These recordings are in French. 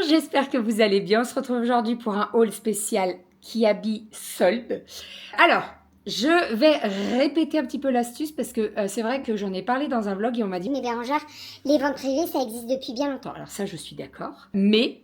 j'espère que vous allez bien. On se retrouve aujourd'hui pour un haul spécial Kiabi solde. Alors, je vais répéter un petit peu l'astuce parce que c'est vrai que j'en ai parlé dans un vlog et on m'a dit Mais Bérangère, les ventes privées, ça existe depuis bien longtemps. alors ça, je suis d'accord. Mais,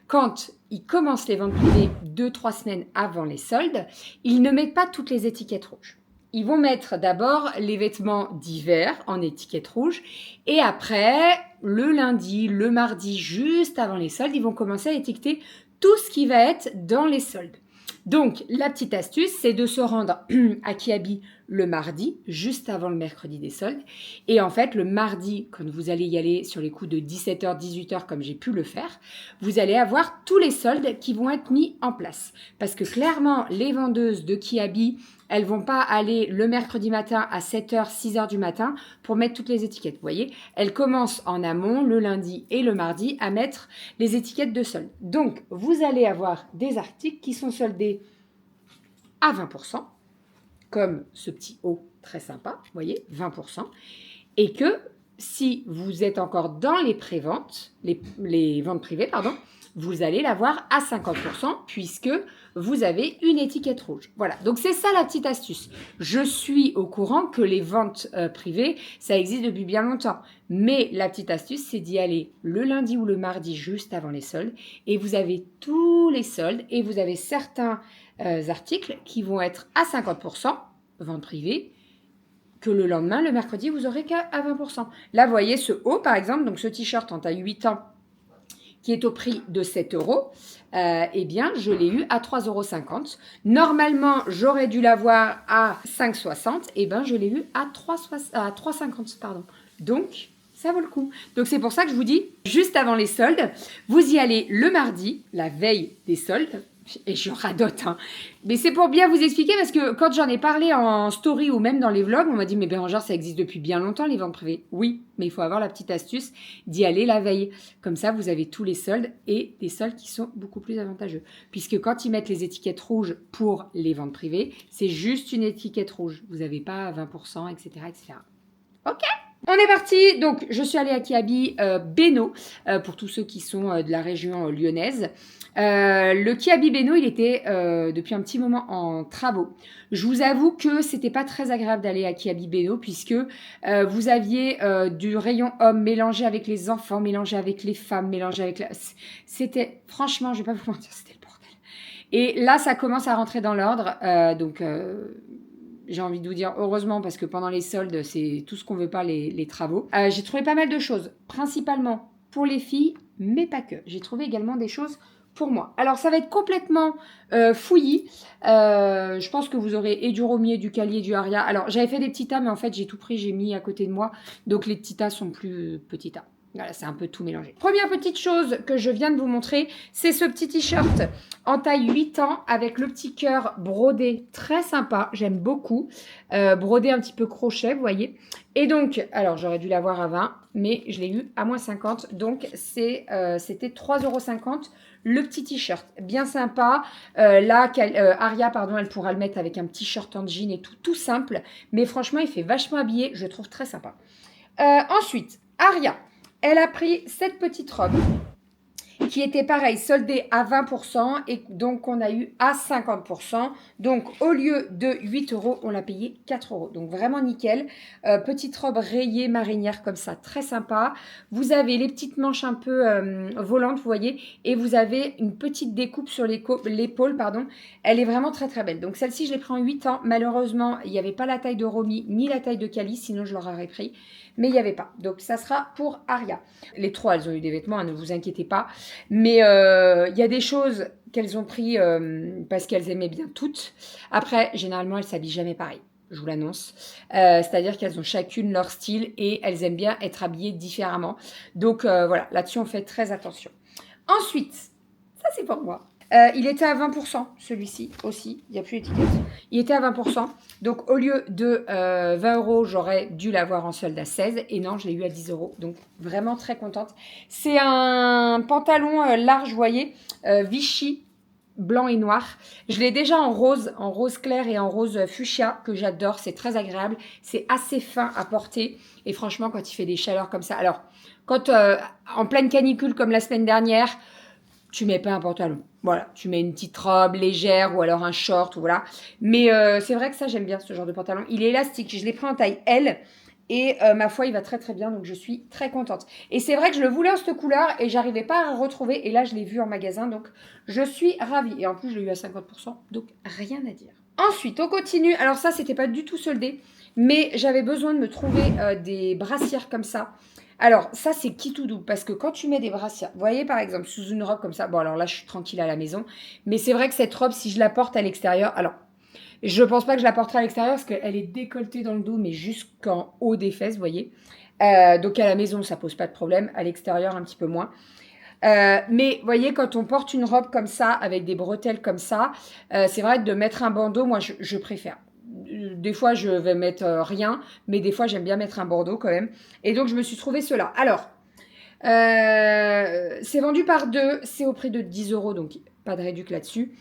quand ils commencent les ventes privées 2-3 semaines avant les soldes, ils ne mettent pas toutes les étiquettes rouges. Ils vont mettre d'abord les vêtements d'hiver en étiquette rouge et après, le lundi, le mardi, juste avant les soldes, ils vont commencer à étiqueter tout ce qui va être dans les soldes. Donc, la petite astuce, c'est de se rendre à Kiabi le mardi, juste avant le mercredi des soldes. Et en fait, le mardi, quand vous allez y aller sur les coups de 17h, 18h, comme j'ai pu le faire, vous allez avoir tous les soldes qui vont être mis en place. Parce que clairement, les vendeuses de Kiabi, elles vont pas aller le mercredi matin à 7h, 6h du matin pour mettre toutes les étiquettes. Vous voyez, elles commencent en amont, le lundi et le mardi, à mettre les étiquettes de solde. Donc, vous allez avoir des articles qui sont soldés à 20%, comme ce petit haut très sympa, vous voyez, 20%, et que si vous êtes encore dans les préventes, les ventes privées, pardon, vous allez l'avoir à 50% puisque vous avez une étiquette rouge. Voilà, donc c'est ça la petite astuce. Je suis au courant que les ventes privées, ça existe depuis bien longtemps. Mais la petite astuce, c'est d'y aller le lundi ou le mardi juste avant les soldes. Et vous avez tous les soldes et vous avez certains articles qui vont être à 50%, vente privée, que le lendemain, le mercredi, vous aurez qu'à 20%. Là, vous voyez ce haut, par exemple, donc ce t-shirt en taille 8 ans, qui est au prix de 7 euros, eh bien, je l'ai eu à 3,50 €. Normalement, j'aurais dû l'avoir à 5,60 €, et bien, je l'ai eu à 3,50 €, pardon. Donc, ça vaut le coup. Donc, c'est pour ça que je vous dis, juste avant les soldes, vous y allez le mardi, la veille des soldes, et je radote, hein. Mais c'est pour bien vous expliquer parce que quand j'en ai parlé en story ou même dans les vlogs, on m'a dit mais Bérangère, ça existe depuis bien longtemps les ventes privées. Oui, mais il faut avoir la petite astuce d'y aller la veille. Comme ça, vous avez tous les soldes et des soldes qui sont beaucoup plus avantageux. Puisque quand ils mettent les étiquettes rouges pour les ventes privées, c'est juste une étiquette rouge. Vous n'avez pas 20%, etc., etc. Ok ? On est parti, donc je suis allée à Kiabi Beno, pour tous ceux qui sont de la région lyonnaise. Le Kiabi Beno, il était depuis un petit moment en travaux. Je vous avoue que c'était pas très agréable d'aller à Kiabi Beno puisque vous aviez du rayon homme mélangé avec les enfants, mélangé avec les femmes, mélangé avec la... C'était, franchement, je vais pas vous mentir, c'était le bordel. Et là, ça commence à rentrer dans l'ordre, donc... j'ai envie de vous dire heureusement parce que pendant les soldes, c'est tout ce qu'on veut pas, les travaux. J'ai trouvé pas mal de choses, principalement pour les filles, mais pas que. J'ai trouvé également des choses pour moi. Alors ça va être complètement fouillis. Je pense que vous aurez et du Romier, du Calier, du Aria. Alors j'avais fait des petits tas, mais en fait j'ai tout pris, j'ai mis à côté de moi. Donc les petits tas sont plus petits tas. Voilà, c'est un peu tout mélangé. Première petite chose que je viens de vous montrer, c'est ce petit t-shirt en taille 8 ans avec le petit cœur brodé très sympa. J'aime beaucoup. Brodé un petit peu crochet, vous voyez. Et donc, alors j'aurais dû l'avoir à 20, mais je l'ai eu à moins 50. Donc, c'était 3,50 € le petit t-shirt. Bien sympa. Là, Aria, pardon, elle pourra le mettre avec un petit shirt en jean et tout simple. Mais franchement, il fait vachement habillé. Je trouve très sympa. Ensuite, Aria. Elle a pris cette petite robe qui était pareil, soldée à 20% et donc on a eu à 50%. Donc au lieu de 8 €, on l'a payé 4 €. Donc vraiment nickel. Petite robe rayée marinière comme ça, très sympa. Vous avez les petites manches un peu volantes, vous voyez, et vous avez une petite découpe sur l'épaule, pardon. Elle est vraiment très très belle. Donc celle-ci, je l'ai pris en 8 ans. Malheureusement, il n'y avait pas la taille de Romy ni la taille de Cali, sinon je l'aurais pris. Mais il n'y avait pas. Donc ça sera pour Aria. Les trois, elles ont eu des vêtements, hein, ne vous inquiétez pas. Mais il y a des choses qu'elles ont pris parce qu'elles aimaient bien toutes. Après, généralement, elles ne s'habillent jamais pareil. Je vous l'annonce. C'est-à-dire qu'elles ont chacune leur style et elles aiment bien être habillées différemment. Donc voilà, là-dessus, on fait très attention. Ensuite, ça c'est pour moi. Il était à 20%, celui-ci aussi, il n'y a plus d'étiquette. Il était à 20%, donc au lieu de 20 €, j'aurais dû l'avoir en solde à 16, et non, je l'ai eu à 10 €, donc vraiment très contente. C'est un pantalon large, vous voyez, Vichy, blanc et noir. Je l'ai déjà en rose clair et en rose fuchsia, que j'adore. C'est très agréable. C'est assez fin à porter. Et franchement, quand il fait des chaleurs comme ça... Alors, quand en pleine canicule comme la semaine dernière, tu mets pas un pantalon. Voilà, tu mets une petite robe légère ou alors un short. Ou voilà. Mais c'est vrai que ça, j'aime bien ce genre de pantalon. Il est élastique. Je l'ai pris en taille L. Et ma foi, il va très très bien, donc je suis très contente. Et c'est vrai que je le voulais en cette couleur et j'arrivais pas à le retrouver. Et là, je l'ai vu en magasin, donc je suis ravie. Et en plus, je l'ai eu à 50%, donc rien à dire. Ensuite, on continue. Alors ça, c'était pas du tout soldé, mais j'avais besoin de me trouver des brassières comme ça. Alors ça, c'est qui tout doux, parce que quand tu mets des brassières, vous voyez par exemple, sous une robe comme ça, bon alors là, je suis tranquille à la maison, mais c'est vrai que cette robe, si je la porte à l'extérieur, alors... Je ne pense pas que je la porterai à l'extérieur parce qu'elle est décolletée dans le dos, mais jusqu'en haut des fesses, vous voyez. Donc à la maison, ça pose pas de problème. À l'extérieur, un petit peu moins. Mais vous voyez, quand on porte une robe comme ça, avec des bretelles comme ça, c'est vrai que de mettre un bandeau, moi, je préfère. Des fois, je vais mettre rien, mais des fois, j'aime bien mettre un bandeau quand même. Et donc, je me suis trouvé cela. Alors, c'est vendu par 2, c'est au prix de 10 €, donc pas de réduc là-dessus.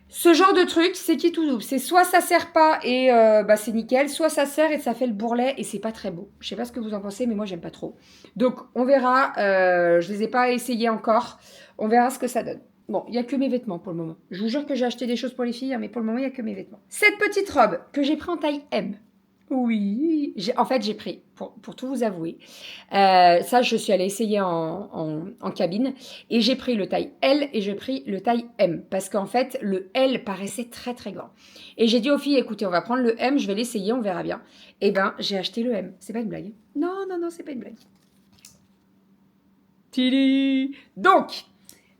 Ce genre de truc, c'est qui tout double. C'est soit ça sert pas et c'est nickel, soit ça sert et ça fait le bourrelet et c'est pas très beau. Je sais pas ce que vous en pensez, mais moi j'aime pas trop. Donc on verra. Je les ai pas essayés encore. On verra ce que ça donne. Bon, il y a que mes vêtements pour le moment. Je vous jure que j'ai acheté des choses pour les filles, mais pour le moment il y a que mes vêtements. Cette petite robe que j'ai pris en taille M. Oui, en fait j'ai pris, pour tout vous avouer, ça je suis allée essayer en cabine et j'ai pris le taille L et j'ai pris le taille M parce qu'en fait le L paraissait très très grand. Et j'ai dit aux filles, écoutez, on va prendre le M, je vais l'essayer, on verra bien. Et ben j'ai acheté le M, c'est pas une blague. Non, non, non, c'est pas une blague. Tili. Donc,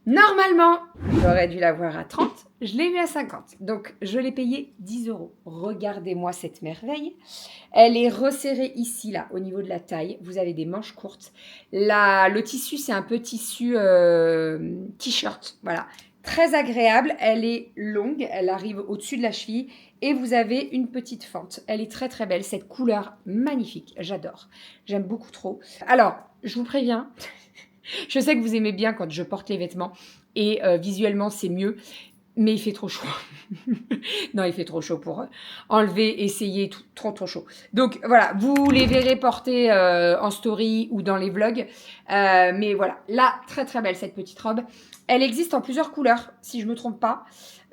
normalement, j'aurais dû l'avoir à 30, je l'ai eu à 50. Donc, je l'ai payé 10 €. Regardez-moi cette merveille. Elle est resserrée ici, là, au niveau de la taille. Vous avez des manches courtes. Le tissu, c'est un peu tissu t-shirt. Voilà. Très agréable. Elle est longue. Elle arrive au-dessus de la cheville. Et vous avez une petite fente. Elle est très, très belle. Cette couleur magnifique. J'adore. J'aime beaucoup trop. Alors, je vous préviens... Je sais que vous aimez bien quand je porte les vêtements et visuellement c'est mieux, mais il fait trop chaud. Non, il fait trop chaud pour enlever, essayer, tout, trop trop chaud. Donc voilà, vous les verrez porter en story ou dans les vlogs. Mais voilà, là, très très belle cette petite robe. Elle existe en plusieurs couleurs, si je ne me trompe pas.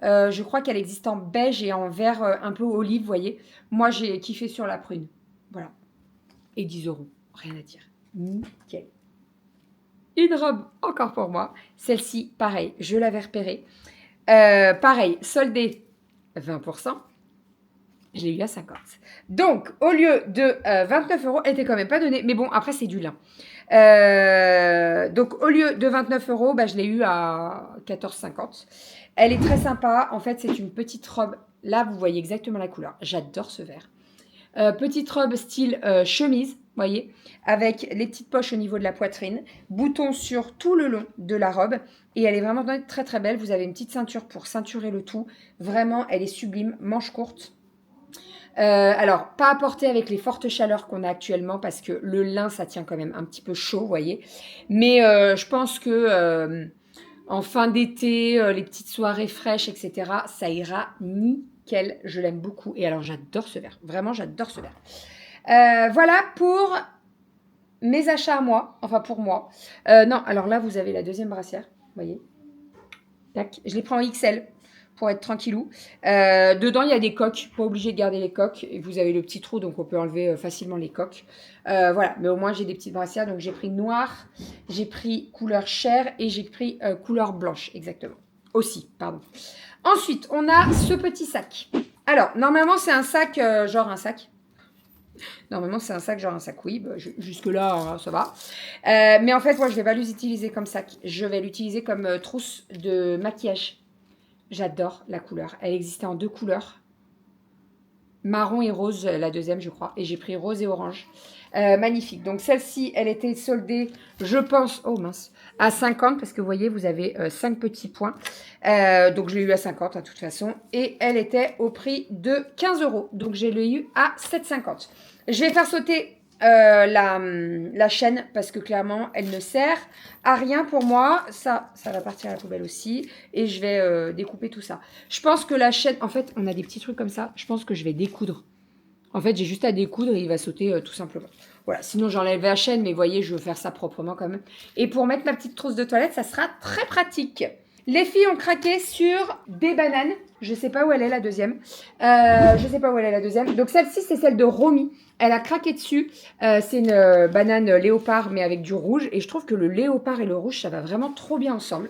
Je crois qu'elle existe en beige et en vert un peu olive, vous voyez. Moi, j'ai kiffé sur la prune. Voilà. Et 10 €, rien à dire. Nickel. Une robe encore pour moi. Celle-ci, pareil, je l'avais repérée. Pareil, soldée 20%. Je l'ai eu à 50. Donc, au lieu de 29 €, elle était quand même pas donnée. Mais bon, après, c'est du lin. Donc, au lieu de 29 €, je l'ai eu à 14,50. Elle est très sympa. En fait, c'est une petite robe. Là, vous voyez exactement la couleur. J'adore ce vert. Petite robe style chemise, voyez, avec les petites poches au niveau de la poitrine, boutons sur tout le long de la robe, et elle est vraiment très très belle. Vous avez une petite ceinture pour ceinturer le tout. Vraiment, elle est sublime, manche courte. Alors, pas à porter avec les fortes chaleurs qu'on a actuellement, parce que le lin, ça tient quand même un petit peu chaud, voyez. Mais je pense que en fin d'été, les petites soirées fraîches, etc., ça ira nickel. Je l'aime beaucoup. Et alors, j'adore ce vert. Vraiment, j'adore ce vert. Voilà pour mes achats à moi. Enfin, pour moi. Non, alors là, vous avez la deuxième brassière. Vous voyez. Tac. Je les prends en XL pour être tranquillou. Dedans, il y a des coques. Pas obligé de garder les coques. Et vous avez le petit trou, donc on peut enlever facilement les coques. Voilà. Mais au moins, j'ai des petites brassières. Donc, j'ai pris noir, j'ai pris couleur chair et j'ai pris couleur blanche, exactement. Aussi, pardon. Ensuite, on a ce petit sac. Alors, normalement, c'est un sac, genre un sac. Normalement, c'est un sac, genre un sac, oui. Jusque-là, hein, ça va. Mais en fait, moi, je ne vais pas l'utiliser comme sac. Je vais l'utiliser comme trousse de maquillage. J'adore la couleur. Elle existait en 2 couleurs. Marron et rose, la deuxième, je crois. Et j'ai pris rose et orange. Magnifique. Donc, celle-ci, elle était soldée, je pense, oh mince, à 50. Parce que vous voyez, vous avez 5 petits points. Donc, je l'ai eu à 50, de toute façon. Et elle était au prix de 15 €. Donc, je l'ai eu à 7,50. Je vais faire sauter la chaîne parce que clairement, elle ne sert à rien pour moi. Ça va partir à la poubelle aussi. Et je vais découper tout ça. Je pense que la chaîne... En fait, on a des petits trucs comme ça. Je pense que je vais découdre. En fait, j'ai juste à découdre et il va sauter tout simplement. Voilà, sinon j'enlève la chaîne, mais vous voyez, je veux faire ça proprement quand même. Et pour mettre ma petite trousse de toilette, ça sera très pratique. Les filles ont craqué sur des bananes. Je ne sais pas où elle est la deuxième. Donc celle-ci, c'est celle de Romy. Elle a craqué dessus. C'est une banane léopard, mais avec du rouge. Et je trouve que le léopard et le rouge, ça va vraiment trop bien ensemble.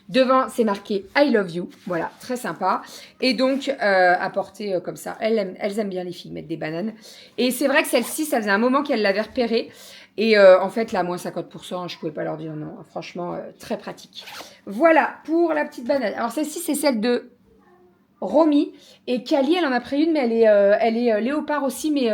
Devant, c'est marqué I love you. Voilà, très sympa. Et donc, à porter comme ça. Elles aiment bien les filles mettre des bananes. Et c'est vrai que celle-ci, ça faisait un moment qu'elle l'avait repérée. Et en fait, là, moins 50%, je ne pouvais pas leur dire non. Franchement, très pratique. Voilà, pour la petite banane. Alors, celle-ci, c'est celle de Romy. Et Kali, elle en a pris une, mais elle est léopard aussi. Mais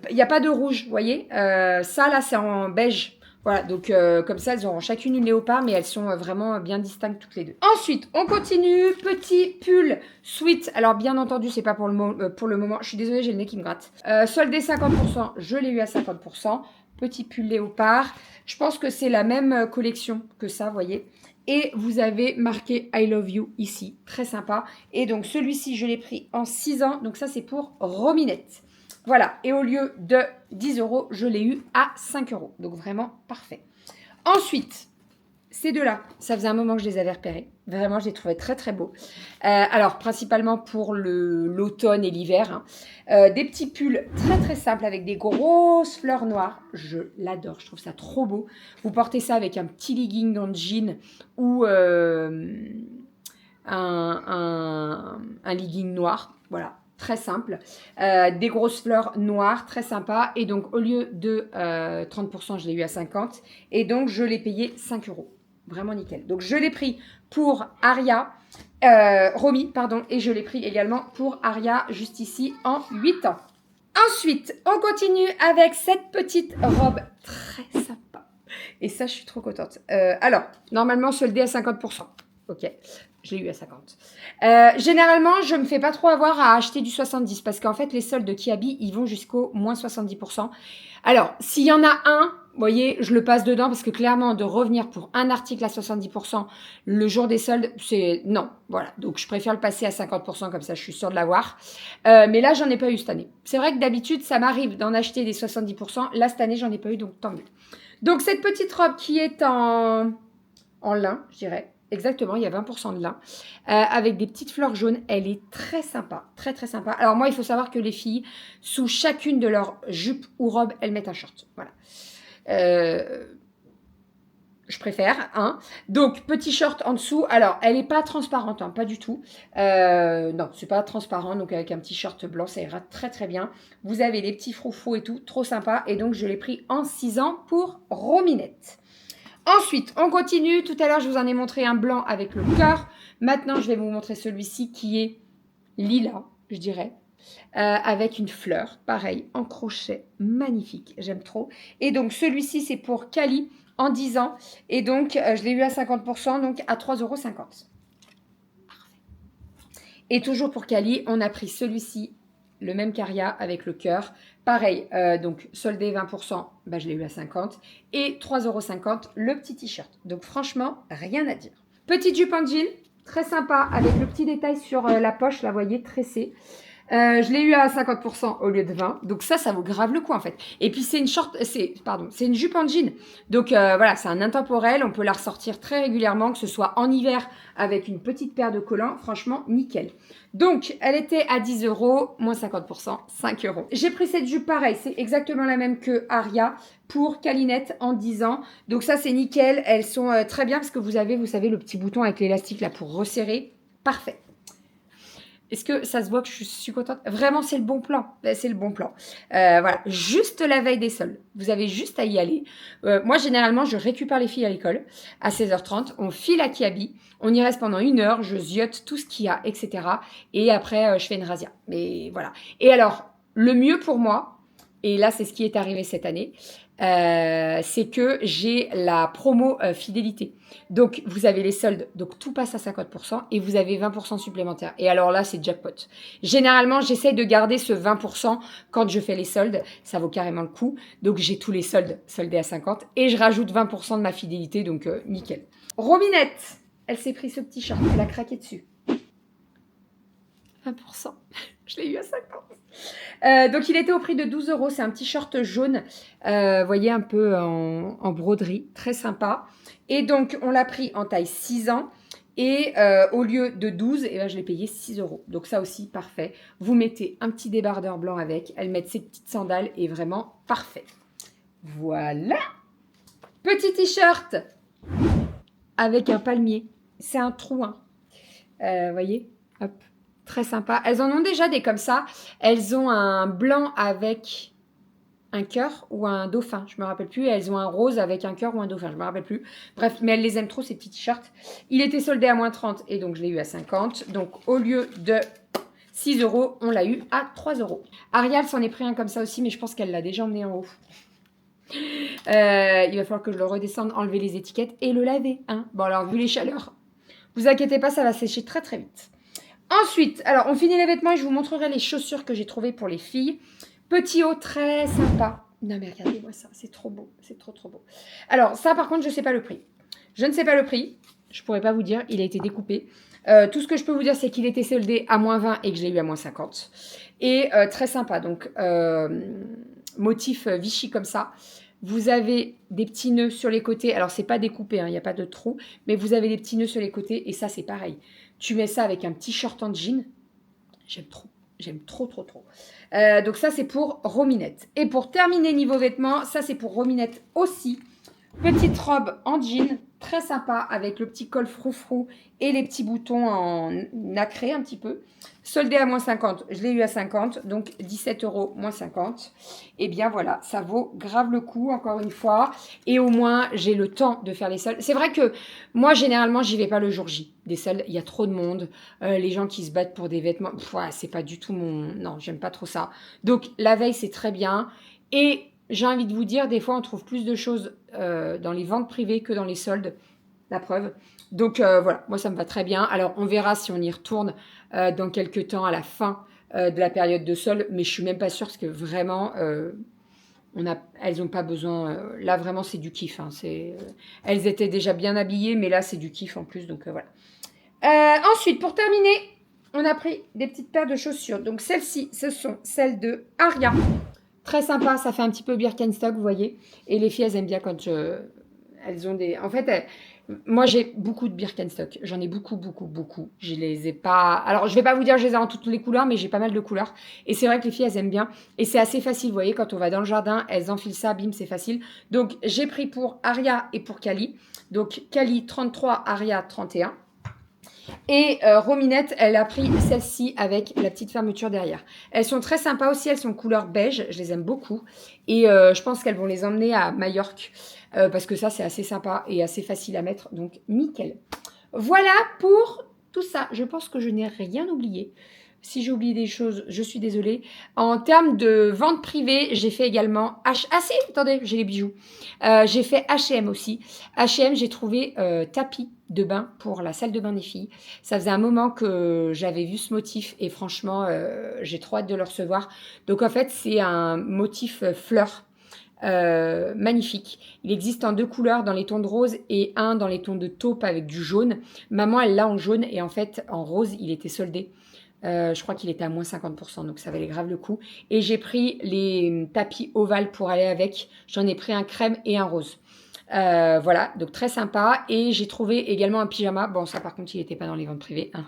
il n'y a pas de rouge, vous voyez. Ça, là, c'est en beige. Voilà, donc comme ça, elles auront chacune une léopard, mais elles sont vraiment bien distinctes toutes les deux. Ensuite, on continue. Petit pull sweat. Alors, bien entendu, c'est pas pour le moment. Je suis désolée, j'ai le nez qui me gratte. Soldé 50%, je l'ai eu à 50%. Petit pull léopard. Je pense que c'est la même collection que ça, vous voyez. Et vous avez marqué I love you ici. Très sympa. Et donc, celui-ci, je l'ai pris en 6 ans. Donc, ça, c'est pour Rominette. Voilà, et au lieu de 10 €, je l'ai eu à 5 €. Donc vraiment parfait. Ensuite, ces deux-là, ça faisait un moment que je les avais repérés. Vraiment, je les trouvais très très beaux. Alors, principalement pour l'automne et l'hiver. Hein. Des petits pulls très très simples avec des grosses fleurs noires. Je l'adore, je trouve ça trop beau. Vous portez ça avec un petit legging dans le jean ou un legging noir. Voilà. Très simple, des grosses fleurs noires, très sympa. Et donc, au lieu de 30%, je l'ai eu à 50. Et donc, je l'ai payé 5 €. Vraiment nickel. Donc, je l'ai pris pour Romy, pardon. Et je l'ai pris également pour Aria, juste ici, en 8 ans. Ensuite, on continue avec cette petite robe très sympa. Et ça, je suis trop contente. Alors, normalement, soldé à 50%. Ok, je l'ai eu à 50. Généralement, je ne me fais pas trop avoir à acheter du 70 parce qu'en fait, les soldes de Kiabi, ils vont jusqu'au moins 70%. Alors, s'il y en a un, vous voyez, je le passe dedans parce que clairement, de revenir pour un article à 70% le jour des soldes, c'est non. Voilà, donc je préfère le passer à 50% comme ça, je suis sûre de l'avoir. Mais là, j'en ai pas eu cette année. C'est vrai que d'habitude, ça m'arrive d'en acheter des 70%. Là, cette année, j'en ai pas eu, donc tant mieux. Donc, cette petite robe qui est en lin, je dirais. Exactement, il y a 20% de lin. Avec des petites fleurs jaunes. Elle est très sympa. Très, très sympa. Alors moi, il faut savoir que les filles, sous chacune de leurs jupes ou robes, elles mettent un short. Voilà. Je préfère. Hein. Donc, petit short en dessous. Alors, elle n'est pas transparente. Hein, pas du tout. Non, c'est pas transparent. Donc, avec un petit short blanc, ça ira très, très bien. Vous avez les petits froufrous et tout. Trop sympa. Et donc, je l'ai pris en 6 ans pour Rominette. Ensuite, on continue. Tout à l'heure, je vous en ai montré un blanc avec le cœur. Maintenant, je vais vous montrer celui-ci qui est lilas, je dirais, avec une fleur. Pareil, en crochet, magnifique. J'aime trop. Et donc, celui-ci, c'est pour Kali en 10 ans. Et donc, je l'ai eu à 50%, donc à 3,50 €. Parfait. Et toujours pour Kali, on a pris celui-ci, le même Caria avec le cœur. Pareil, donc soldé 20%, bah, je l'ai eu à 50. Et 3,50 € le petit t-shirt. Donc franchement, rien à dire. Petite jupe en jean, très sympa, avec le petit détail sur la poche, là, vous voyez, tressée. Je l'ai eu à 50% au lieu de 20. Donc ça vaut grave le coup en fait. Et puis c'est une une jupe en jean. Donc voilà, c'est un intemporel. On peut la ressortir très régulièrement, que ce soit en hiver avec une petite paire de collants. Franchement, nickel. Donc elle était à 10 €, moins 50%, 5 €. J'ai pris cette jupe pareil. C'est exactement la même que Aria pour Calinette en 10 ans. Donc ça c'est nickel. Elles sont très bien parce que vous avez, vous savez, le petit bouton avec l'élastique là pour resserrer. Parfait. Est-ce que ça se voit que je suis contente? Vraiment, c'est le bon plan. C'est le bon plan. Voilà, juste la veille des soldes. Vous avez juste à y aller. Moi, généralement, je récupère les filles à l'école à 16h30. On file à Kiabi. On y reste pendant 1 heure. Je ziote tout ce qu'il y a, etc. Et après, je fais une razzia. Mais voilà. Et alors, le mieux pour moi, et là c'est ce qui est arrivé cette année, c'est que j'ai la promo fidélité. Donc vous avez les soldes, donc tout passe à 50% et vous avez 20% supplémentaires. Et alors là c'est jackpot. Généralement j'essaie de garder ce 20% quand je fais les soldes, ça vaut carrément le coup. Donc j'ai tous les soldes soldés à 50 et je rajoute 20% de ma fidélité, donc nickel. Rominette, elle s'est pris ce petit short, elle a craqué dessus. 20%. Je l'ai eu à 50. Donc, il était au prix de 12 €. C'est un petit short jaune, voyez, un peu en broderie. Très sympa. Et donc, on l'a pris en taille 6 ans. Et au lieu de 12, eh ben, je l'ai payé 6 €. Donc, ça aussi, parfait. Vous mettez un petit débardeur blanc avec. Elle met ses petites sandales et vraiment parfait. Voilà. Petit t-shirt avec un palmier. C'est un trou, hein. Voyez, hop. Très sympa. Elles en ont déjà des comme ça. Elles ont un blanc avec un cœur ou un dauphin. Je ne me rappelle plus. Et elles ont un rose avec un cœur ou un dauphin. Je ne me rappelle plus. Bref, mais elles les aiment trop, ces petits t-shirts. Il était soldé à moins 30 et donc je l'ai eu à 50. Donc au lieu de 6 €, on l'a eu à 3 €. Ariel s'en est pris un comme ça aussi, mais je pense qu'elle l'a déjà emmené en haut. Il va falloir que je le redescende, enlever les étiquettes et le laver. Hein. Bon alors, vu les chaleurs, vous inquiétez pas, ça va sécher très très vite. Ensuite, alors on finit les vêtements et je vous montrerai les chaussures que j'ai trouvées pour les filles. Petit haut très sympa. Non mais regardez-moi ça, c'est trop beau, c'est trop trop beau. Alors ça par contre, je ne sais pas le prix. Je ne sais pas le prix, je ne pourrais pas vous dire, il a été découpé. Tout ce que je peux vous dire, c'est qu'il était soldé à moins 20 et que je l'ai eu à moins 50. Et très sympa, donc motif Vichy comme ça. Vous avez des petits nœuds sur les côtés. Alors, c'est pas découpé, il n'y a pas de trou. Mais vous avez des petits nœuds sur les côtés. Et ça, c'est pareil. Tu mets ça avec un petit short en jean. J'aime trop. J'aime trop, trop, trop. Donc, ça, c'est pour Rominette. Et pour terminer niveau vêtements, ça, c'est pour Rominette aussi. Petite robe en jean. Très sympa avec le petit col froufrou et les petits boutons en nacré un petit peu. Soldé à moins 50, je l'ai eu à 50, donc 17 € moins 50. Et bien voilà, ça vaut grave le coup, encore une fois. Et au moins, j'ai le temps de faire les soldes. C'est vrai que moi, généralement, j'y vais pas le jour J. Des soldes, il y a trop de monde. Les gens qui se battent pour des vêtements, c'est pas du tout mon... Non, j'aime pas trop ça. Donc, la veille, c'est très bien. Et j'ai envie de vous dire, des fois, on trouve plus de choses dans les ventes privées que dans les soldes. La preuve. Donc, voilà, moi, ça me va très bien. Alors, on verra si on y retourne dans quelques temps à la fin de la période de solde. Mais je suis même pas sûre parce que vraiment, elles n'ont pas besoin... là, vraiment, c'est du kiff. Hein, elles étaient déjà bien habillées, mais là, c'est du kiff en plus. Donc, voilà. Ensuite, pour terminer, on a pris des petites paires de chaussures. Donc, celles-ci, ce sont celles de Aria. Très sympa, ça fait un petit peu Birkenstock, vous voyez. Et les filles, elles aiment bien quand elles ont des... En fait, moi, j'ai beaucoup de Birkenstock. J'en ai beaucoup, beaucoup, beaucoup. Je les ai pas... Alors, je vais pas vous dire que je les ai en toutes les couleurs, mais j'ai pas mal de couleurs. Et c'est vrai que les filles, elles aiment bien. Et c'est assez facile, vous voyez, quand on va dans le jardin, elles enfilent ça, bim, c'est facile. Donc, j'ai pris pour Aria et pour Kali. Donc, Kali 33, Aria 31. Et Rominette, elle a pris celle-ci avec la petite fermeture derrière. Elles sont très sympas aussi, elles sont couleur beige, je les aime beaucoup. Et je pense qu'elles vont les emmener à Majorque, parce que ça, c'est assez sympa et assez facile à mettre, donc nickel. Voilà pour tout ça. Je pense que je n'ai rien oublié. Si j'ai oublié des choses, je suis désolée. En termes de vente privée, j'ai fait également... Ah si, attendez, j'ai les bijoux. J'ai fait H&M aussi. H&M, j'ai trouvé tapis de bain pour la salle de bain des filles. Ça faisait un moment que j'avais vu ce motif et franchement, j'ai trop hâte de le recevoir. Donc en fait, c'est un motif fleur. Magnifique. Il existe en 2 couleurs, dans les tons de rose et un dans les tons de taupe avec du jaune. Maman, elle l'a en jaune et en fait, en rose, il était soldé. Je crois qu'il était à moins 50%, donc ça valait grave le coup. Et j'ai pris les tapis ovales pour aller avec. J'en ai pris un crème et un rose. Voilà, donc très sympa. Et j'ai trouvé également un pyjama. Bon, ça par contre, il n'était pas dans les ventes privées. Hein.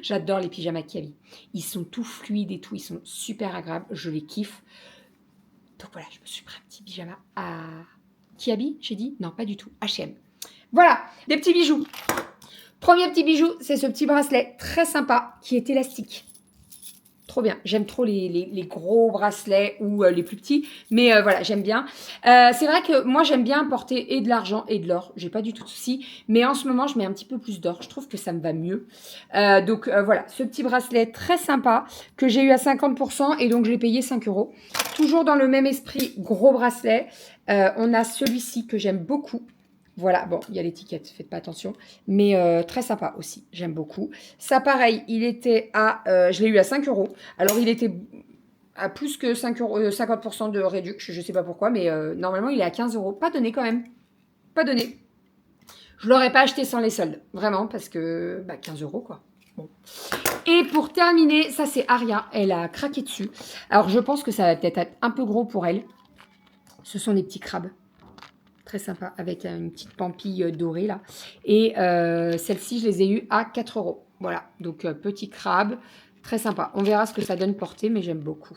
J'adore les pyjamas Kiabi. Ils sont tout fluides et tout. Ils sont super agréables. Je les kiffe. Donc voilà, je me suis pris un petit pyjama à Kiabi, j'ai dit? Non, pas du tout. H&M. Voilà, des petits bijoux. Premier petit bijou, c'est ce petit bracelet très sympa qui est élastique. Trop bien. J'aime trop les gros bracelets ou les plus petits. Mais voilà, j'aime bien. C'est vrai que moi, j'aime bien porter et de l'argent et de l'or. J'ai pas du tout de souci. Mais en ce moment, je mets un petit peu plus d'or. Je trouve que ça me va mieux. Donc voilà, ce petit bracelet très sympa que j'ai eu à 50% et donc je l'ai payé 5 €. Toujours dans le même esprit, gros bracelet. On a celui-ci que j'aime beaucoup. Voilà, bon, il y a l'étiquette, faites pas attention. Mais très sympa aussi, j'aime beaucoup. Ça, pareil, il était à... je l'ai eu à 5 €. Alors, il était à plus que 5 €, 50% de réduction, je sais pas pourquoi, mais normalement, il est à 15 €. Pas donné quand même. Pas donné. Je l'aurais pas acheté sans les soldes, vraiment, parce que 15 € quoi. Bon. Et pour terminer, ça c'est Aria, elle a craqué dessus. Alors, je pense que ça va peut-être être un peu gros pour elle. Ce sont des petits crabes. Très sympa, avec une petite pampille dorée là. Et celle-ci, je les ai eues à 4 €. Voilà, donc petit crabe, très sympa. On verra ce que ça donne portée, mais j'aime beaucoup.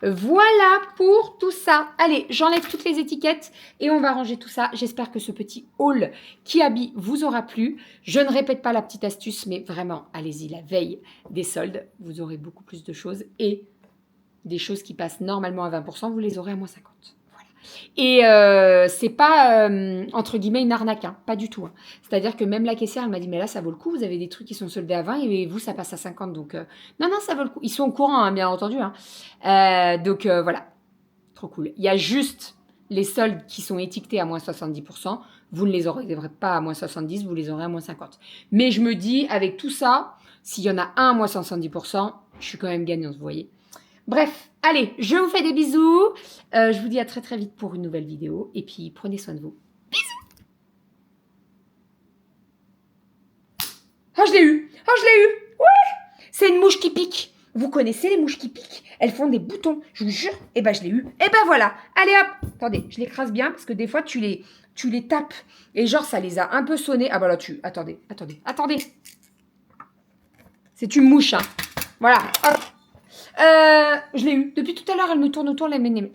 Voilà pour tout ça. Allez, j'enlève toutes les étiquettes et on va ranger tout ça. J'espère que ce petit haul qui habille vous aura plu. Je ne répète pas la petite astuce, mais vraiment, allez-y, la veille des soldes, vous aurez beaucoup plus de choses. Et des choses qui passent normalement à 20%, vous les aurez à moins 50%. Et c'est pas, entre guillemets, une arnaque, hein, pas du tout. Hein. C'est-à-dire que même la caissière, elle m'a dit, mais là, ça vaut le coup, vous avez des trucs qui sont soldés à 20 et vous, ça passe à 50. Donc, non, ça vaut le coup. Ils sont au courant, hein, bien entendu. Hein. Donc, voilà, trop cool. Il y a juste les soldes qui sont étiquetés à moins 70%. Vous ne les aurez pas à moins 70, vous les aurez à moins 50. Mais je me dis, avec tout ça, s'il y en a un à moins 70%, je suis quand même gagnante, vous voyez. Bref, allez, je vous fais des bisous. Je vous dis à très très vite pour une nouvelle vidéo. Et puis, prenez soin de vous. Bisous. Oh, je l'ai eu. Oh, je l'ai eu. Ouais. C'est une mouche qui pique. Vous connaissez les mouches qui piquent? Elles font des boutons, je vous jure. Eh ben, je l'ai eu. Eh ben, voilà. Allez, hop. Attendez, je l'écrase bien parce que des fois, tu les tapes. Et genre, ça les a un peu sonnés. Ah, bah là, Attendez. C'est une mouche, hein. Voilà. Hop. Je l'ai eu. Depuis tout à l'heure, elle me tourne autour, elle m'énerve.